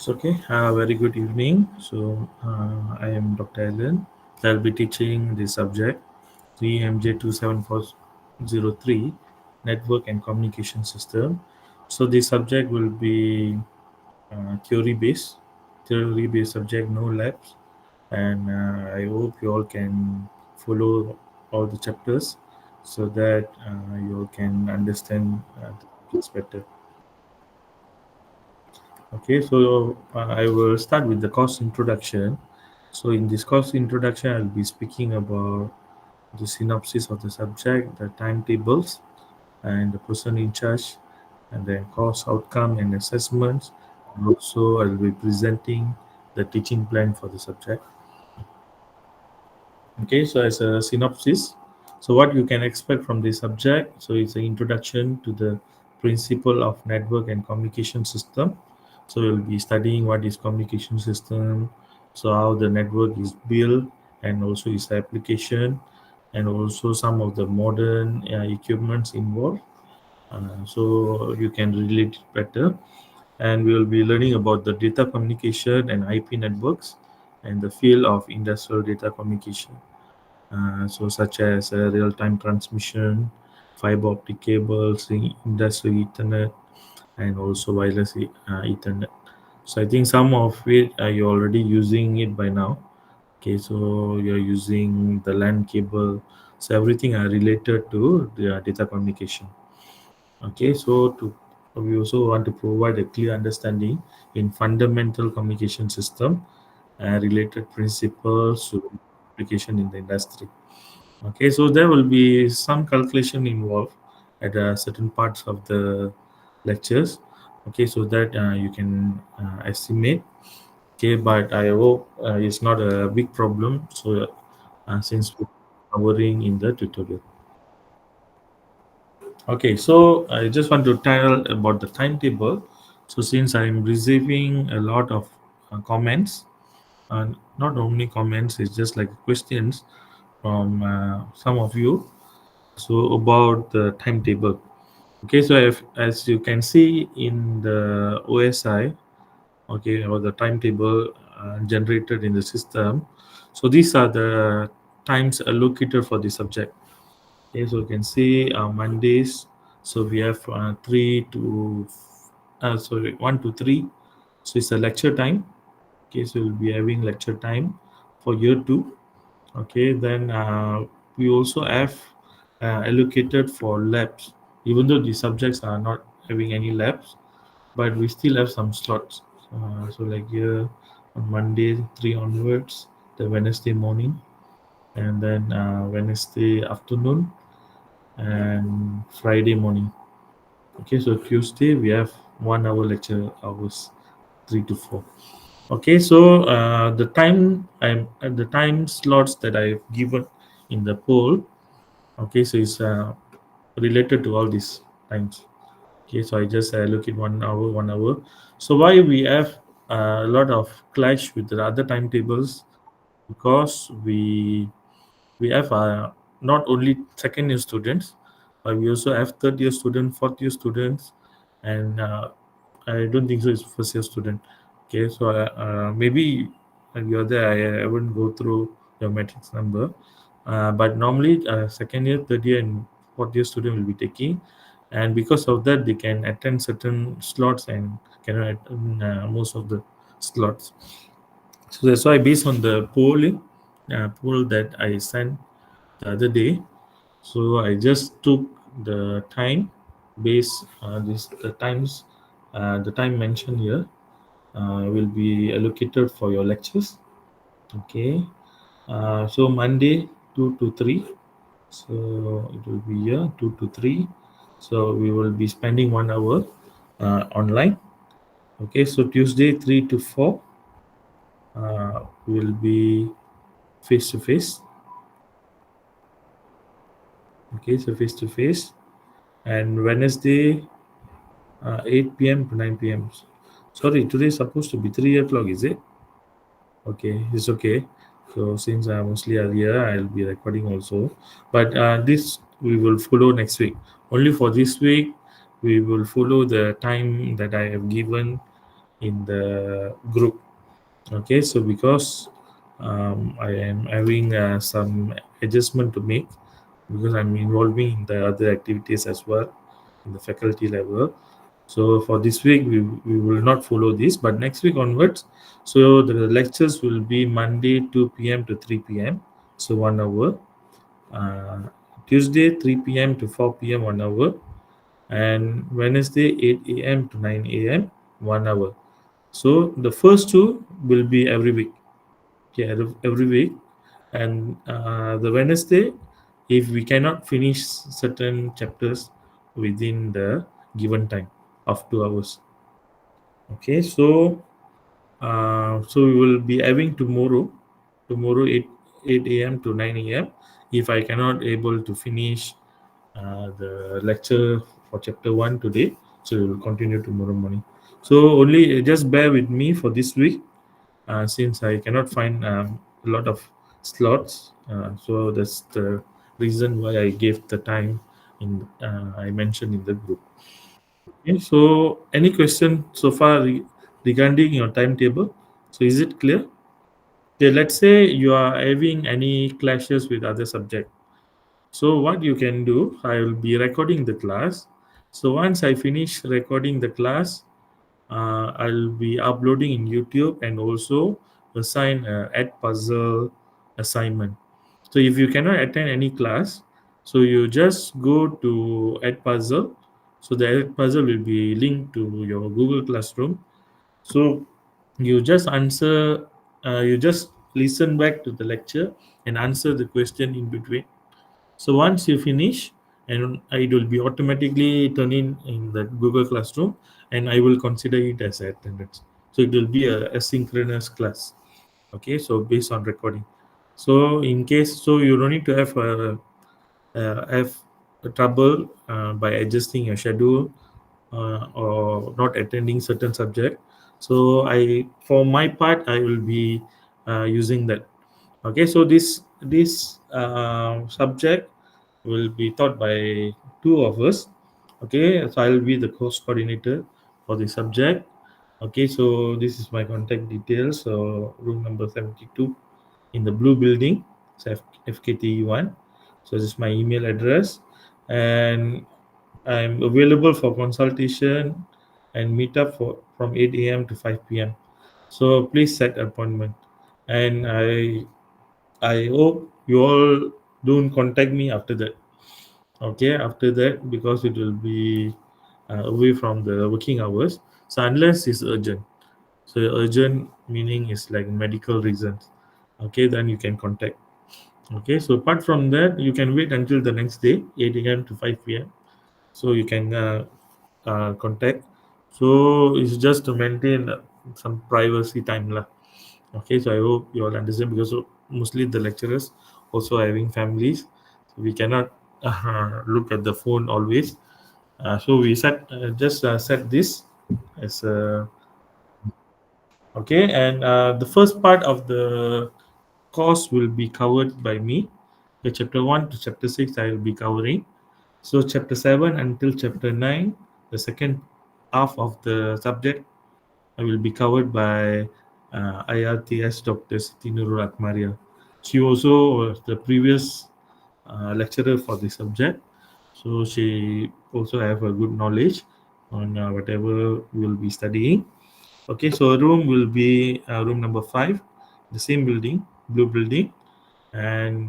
Okay, very good evening. I am Dr. Allen. I'll be teaching the subject EMJ27403 Network and Communication System. So, the subject will be theory based subject, no labs. And I hope you all can follow all the chapters so that you all can understand the topics better. Okay, so I will start with the course introduction. So in this course introduction, I'll be speaking about the synopsis of the subject, the timetables, and the person in charge, and then course outcome and assessments. And also, I'll be presenting the teaching plan for the subject. Okay, so as a synopsis, so what you can expect from this subject, so it's an introduction to the principle of network and communication system. So we'll be studying what is communication system, so how the network is built, and also its application, and also some of the modern equipments involved. So you can relate it better. And we will be learning about the data communication and IP networks and the field of industrial data communication, so such as real-time transmission, fiber optic cables, industrial Ethernet, and also wireless Ethernet. So I think some of it you're already using it by now. Okay, so you're using the LAN cable. So everything are related to the data communication. Okay, so we also want to provide a clear understanding in fundamental communication system and related principles to application in the industry. Okay, so there will be some calculation involved at certain parts of the lectures. Okay, so that you can estimate. Okay, but I hope it's not a big problem. So since we're covering in the tutorial. Okay, so I just want to tell about the timetable. So since I'm receiving a lot of comments, and not only comments, it's just like questions from some of you. So about the timetable. Okay, so if, as you can see in the OSI, okay, or the timetable generated in the system. So these are the times allocated for the subject. Okay, so you can see Mondays. So we have 1 to 3. So it's a lecture time. Okay, so we'll be having lecture time for year two. Okay, then we also have allocated for labs, even though the subjects are not having any labs, but we still have some slots. So like here on Monday 3 onwards, the Wednesday morning, and then Wednesday afternoon, and Friday morning. Okay, so Tuesday we have 1 hour lecture hours, 3 to 4. Okay, so the time slots that I've given in the poll. Okay, so it's related to all these times. Okay, so I just look at 1 hour, 1 hour. So why we have a lot of clash with the other timetables? Because we have not only second year students, but we also have third year students, fourth year students, and I don't think so. It's first year student. Okay, so maybe you're there. I wouldn't go through your matrix number, but normally second year, third year, and fourth year student will be taking, and because of that, they can attend certain slots and cannot attend most of the slots. So that's why, based on the poll that I sent the other day, so I just took the time base this the time mentioned here will be allocated for your lectures. Okay, so Monday 2 to 3, so it will be here 2 to 3. So we will be spending 1 hour online. Okay, so Tuesday 3 to 4 will be face to face. Okay, so face to face, and Wednesday 8 p.m. to 9 p.m. Sorry, today is supposed to be 3 o'clock, is it? Okay, it's okay. So since I mostly are here, I'll be recording also. But this we will follow next week. Only for this week, we will follow the time that I have given in the group. Okay, so because I am having some adjustment to make because I'm involving in the other activities as well in the faculty level. So for this week, we will not follow this, but next week onwards, so the lectures will be Monday 2 p.m. to 3 p.m. So 1 hour. Uh, Tuesday 3 p.m. to 4 p.m. 1 hour, and Wednesday 8 a.m. to 9 a.m. 1 hour. So the first two will be every week. Okay, every week, and the Wednesday, if we cannot finish certain chapters within the given time of 2 hours. Okay, so so we will be having tomorrow 8 a.m. to 9 a.m. If I cannot able to finish the lecture for chapter one today, so we will continue tomorrow morning. So only just bear with me for this week, since I cannot find a lot of slots. So that's the reason why I gave the time in I mentioned in the group. Okay, so any question so far regarding your timetable? So is it clear? Okay, let's say you are having any clashes with other subject. So what you can do, I will be recording the class. So once I finish recording the class, I'll be uploading in YouTube and also assign a add puzzle assignment. So if you cannot attend any class, so you just go to add puzzle. So the add puzzle will be linked to your Google Classroom. So you just answer, you just listen back to the lecture and answer the question in between. So once you finish, and it will be automatically turning in the Google Classroom, and I will consider it as attendance. So it will be a asynchronous class. Okay, so based on recording. So in case, so you don't need to have a trouble by adjusting your schedule or not attending certain subject. So for my part, I will be using that. Okay, so this subject will be taught by two of us. Okay, so I will be the course coordinator for the subject. Okay, so this is my contact details. So room number 72 in the blue building, so FKTE1. So this is my email address, and I'm available for consultation and meet up for from 8 a.m. to 5 p.m. So please set appointment. And I hope you all don't contact me after that. Okay, after that, because it will be away from the working hours. So unless it's urgent. So urgent meaning is like medical reasons. Okay, then you can contact. Okay, so apart from that, you can wait until the next day, 8 a.m. to 5 p.m. So you can contact. So it's just to maintain some privacy time lah. Okay, so I hope you all understand, because mostly the lecturers also having families, so we cannot look at the phone always. So we set this as a okay, and the first part of the course will be covered by me. The chapter 1 to chapter 6 I will be covering. So chapter 7 until chapter 9, the second half of the subject will be covered by IRTS Dr. Siti Nurul Akmaria. She also was the previous lecturer for the subject, so she also have a good knowledge on whatever we'll be studying. Okay, so room will be room number 5, the same building, blue building, and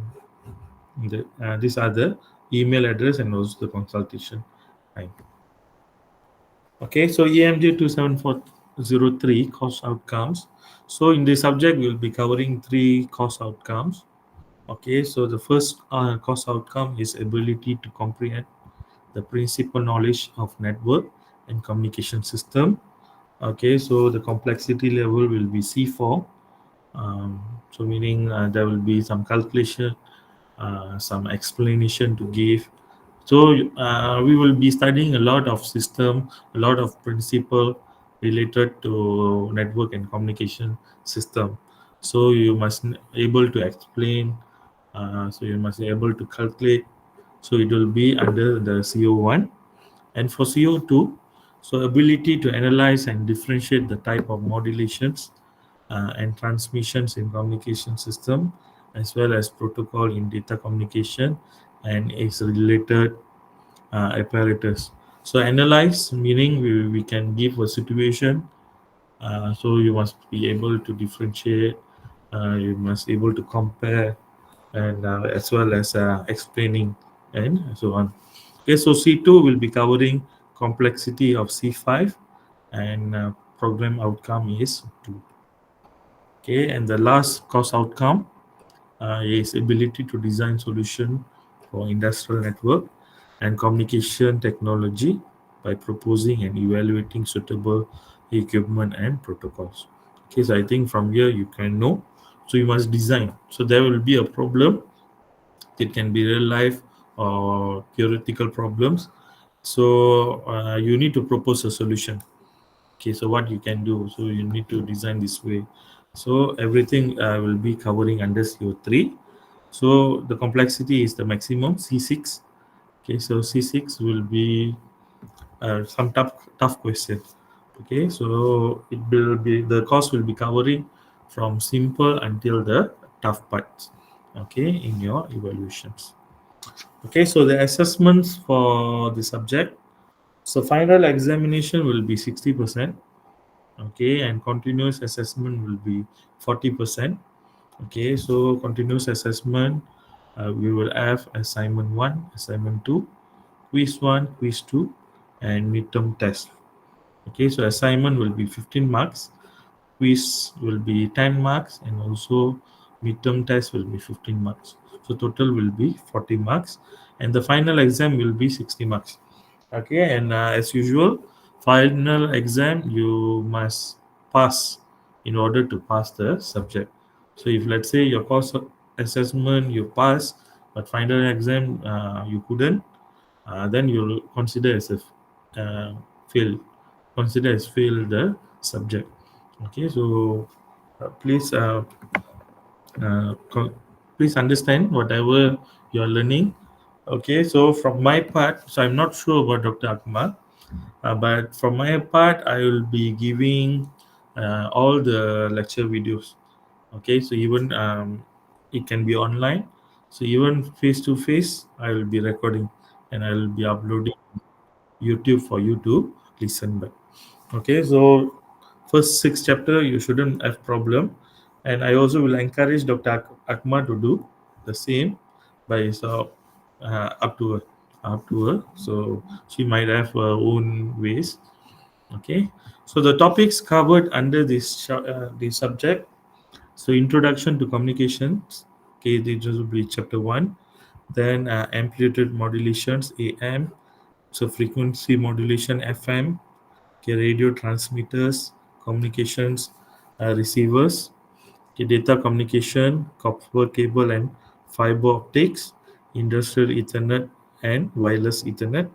these are the email address and also the consultation time. Okay, so EMJ27403 course outcomes. So in this subject, we'll be covering three course outcomes. Okay, so the first course outcome is ability to comprehend the principal knowledge of network and communication system. Okay, so the complexity level will be C4. So meaning there will be some calculation, some explanation to give. So we will be studying a lot of system, a lot of principle related to network and communication system. So you must able to explain. So you must be able to calculate. So it will be under the CO1, and for CO2. So ability to analyze and differentiate the type of modulations and transmissions in communication system, as well as protocol in data communication and its related apparatus. So analyze meaning we can give a situation. So you must be able to differentiate. You must able to compare, and as well as explaining and so on. Okay, so C2 will be covering complexity of C5, and program outcome is 2. Okay, and the last course outcome is ability to design solution for industrial network and communication technology by proposing and evaluating suitable equipment and protocols. Okay, so I think from here you can know. So you must design. So there will be a problem. It can be real life or theoretical problems. So you need to propose a solution. Okay, so what you can do, so you need to design this way. So everything will be covering under CO3. So the complexity is the maximum C6. Okay, so C6 will be some tough question. Okay, so it will be, the course will be covering from simple until the tough parts. Okay, in your evaluations. Okay, so the assessments for the subject. So final examination will be 60%. Okay, and continuous assessment will be 40%. Okay, so continuous assessment, we will have assignment 1, assignment 2, quiz 1, quiz 2, and midterm test. Okay, so assignment will be 15 marks, quiz will be 10 marks, and also midterm test will be 15 marks. So total will be 40 marks, and the final exam will be 60 marks. Okay, and as usual, final exam you must pass in order to pass the subject. So if let's say your course assessment you pass, but final exam you couldn't, then you'll consider as a fail, consider as fail the subject. Okay, so please please understand whatever you're learning. Okay, so from my part, so I'm not sure about Dr. Akmal, but from my part, I will be giving all the lecture videos. Okay, so even it can be online. So even face to face, I will be recording and I will be uploading YouTube for you to listen back. Okay, so first 6 chapter you shouldn't have problem, and I also will encourage Dr. Akma to do the same by so up to her, so she might have her own ways. Okay, so the topics covered under this subject. So introduction to communications. Okay, this will be chapter 1. Then amplitude modulations, AM. So frequency modulation, FM. Okay, radio transmitters, communications, receivers. Okay, data communication, copper cable and fiber optics, industrial Ethernet and wireless Ethernet,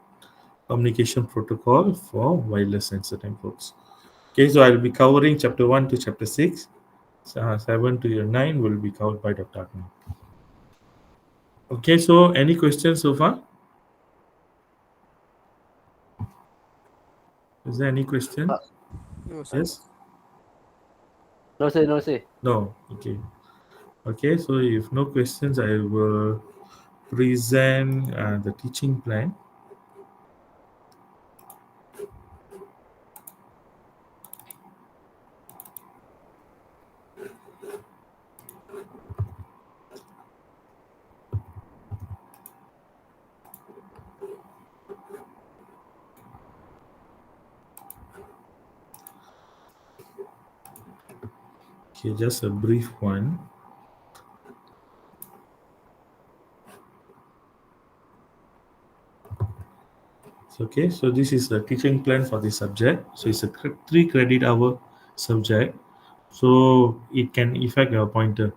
communication protocol for wireless sensor networks. Okay, so I'll be covering chapter 1 to chapter 6. 7 to 9 will be covered by Dr. Agnew. Okay, so any questions so far? Is there any question? No, sir. Yes? No, sir, no, sir. No? Okay. Okay, so if no questions, I will present the teaching plan. Okay, just a brief one. Okay, so this is the teaching plan for this subject. So it's a 3 credit hour subject. So it can affect your pointer.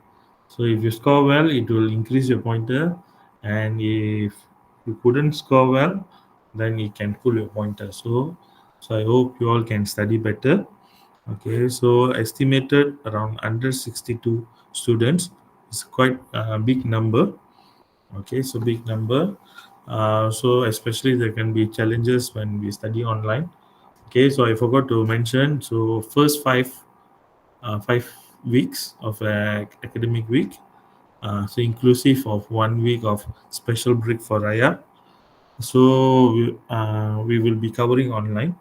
So if you score well, it will increase your pointer, and if you couldn't score well, then it can pull your pointer. So I hope you all can study better. Okay, so estimated around under 62 students. It's quite a big number. Okay, so big number. So especially there can be challenges when we study online. Okay, so I forgot to mention. So first 5 weeks of academic week, so inclusive of 1 week of special break for Raya. So we will be covering online.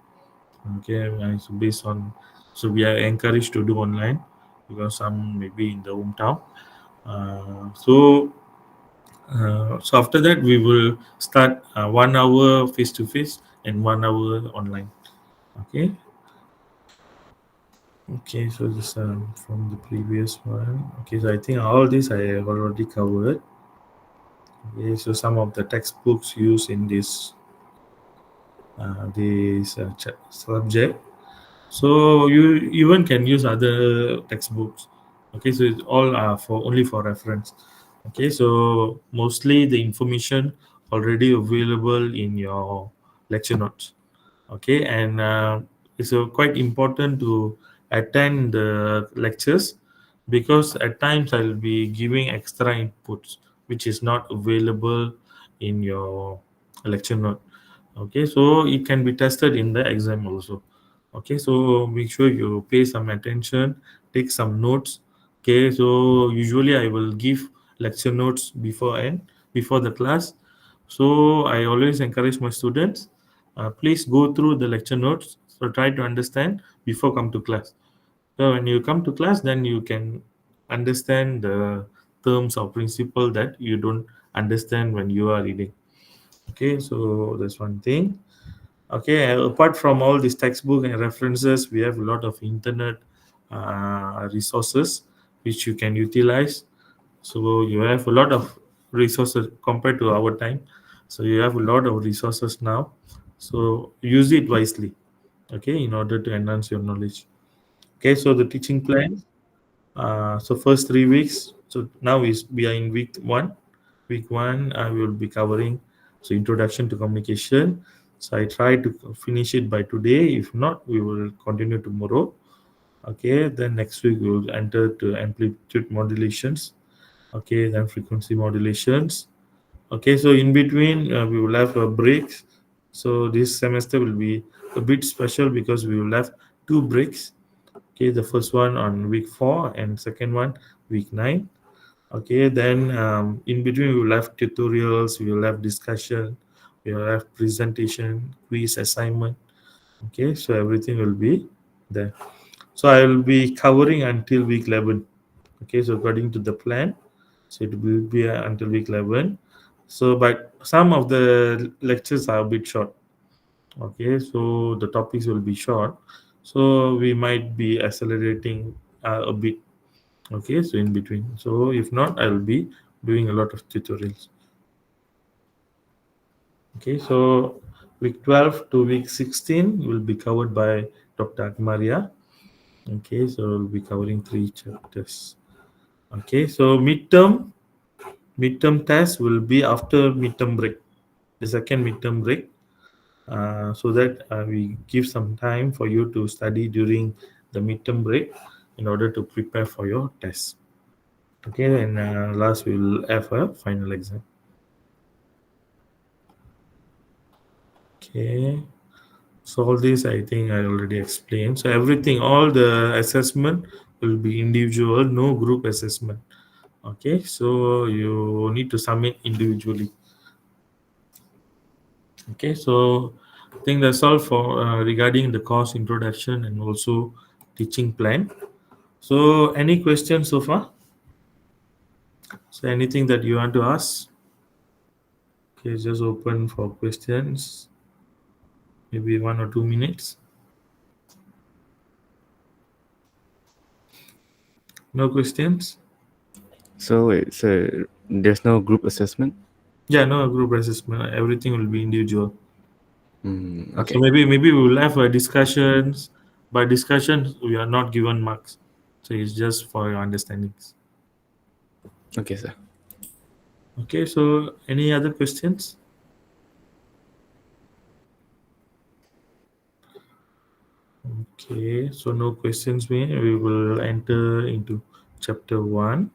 Okay, so based on, so we are encouraged to do online because some maybe in the hometown. So after that we will start 1 hour face to face and 1 hour online. Okay. Okay, so this from the previous one. Okay, so I think all this I have already covered. Okay, so some of the textbooks used in this subject. So you even can use other textbooks. Okay, so it's all for only for reference. Okay, so mostly the information already available in your lecture notes. Okay, and it's quite important to attend the lectures because at times I'll be giving extra inputs which is not available in your lecture note. Okay, so it can be tested in the exam also. Okay, so make sure you pay some attention, take some notes. Okay, so usually I will give lecture notes before the class. So I always encourage my students, please go through the lecture notes. So try to understand before come to class. So when you come to class, then you can understand the terms or principle that you don't understand when you are reading. Okay, so that's one thing. Okay, apart from all these textbook and references, we have a lot of internet resources which you can utilize. So you have a lot of resources compared to our time. So you have a lot of resources now. So use it wisely. Okay, in order to enhance your knowledge. Okay, so the teaching plan. So first 3 weeks. So now is we are in week one. Week one, we will be covering so introduction to communication. So I try to finish it by today. If not, we will continue tomorrow. Okay, then next week we will enter to amplitude modulations. Okay, then frequency modulations. Okay, so in between we will have a break. So this semester will be a bit special because we will have two breaks. Okay, the first one on week 4 and second one week 9. Okay, then in between we will have tutorials, we will have discussion, we will have presentation, quiz, assignment. Okay, so everything will be there. So I will be covering until week 11. Okay, so according to the plan, so it will be until week 11. So, but some of the lectures are a bit short. Okay, so the topics will be short. So we might be accelerating a bit. Okay, so in between. So if not, I'll be doing a lot of tutorials. Okay, so week 12 to week 16 will be covered by Dr. Akmaria. Okay, so we'll be covering 3 chapters. Okay, so midterm test will be after midterm break, the second midterm break, so that we give some time for you to study during the midterm break in order to prepare for your test. Okay, and last we will have a final exam. Okay, so all this I think I already explained. So everything, all the assessment will be individual, no group assessment. Okay, so you need to submit individually. Okay, so I think that's all for regarding the course introduction and also teaching plan. So any questions so far? So anything that you want to ask? Okay, just open for questions. Maybe 1 or 2 minutes. No questions? So it's there's no group assessment. Yeah, no group assessment. Everything will be individual. So Okay. maybe we will have discussions. By discussions, we are not given marks. So it's just for your understandings. Okay, sir. Okay, so any other questions? Okay, so no questions. We will enter into chapter 1.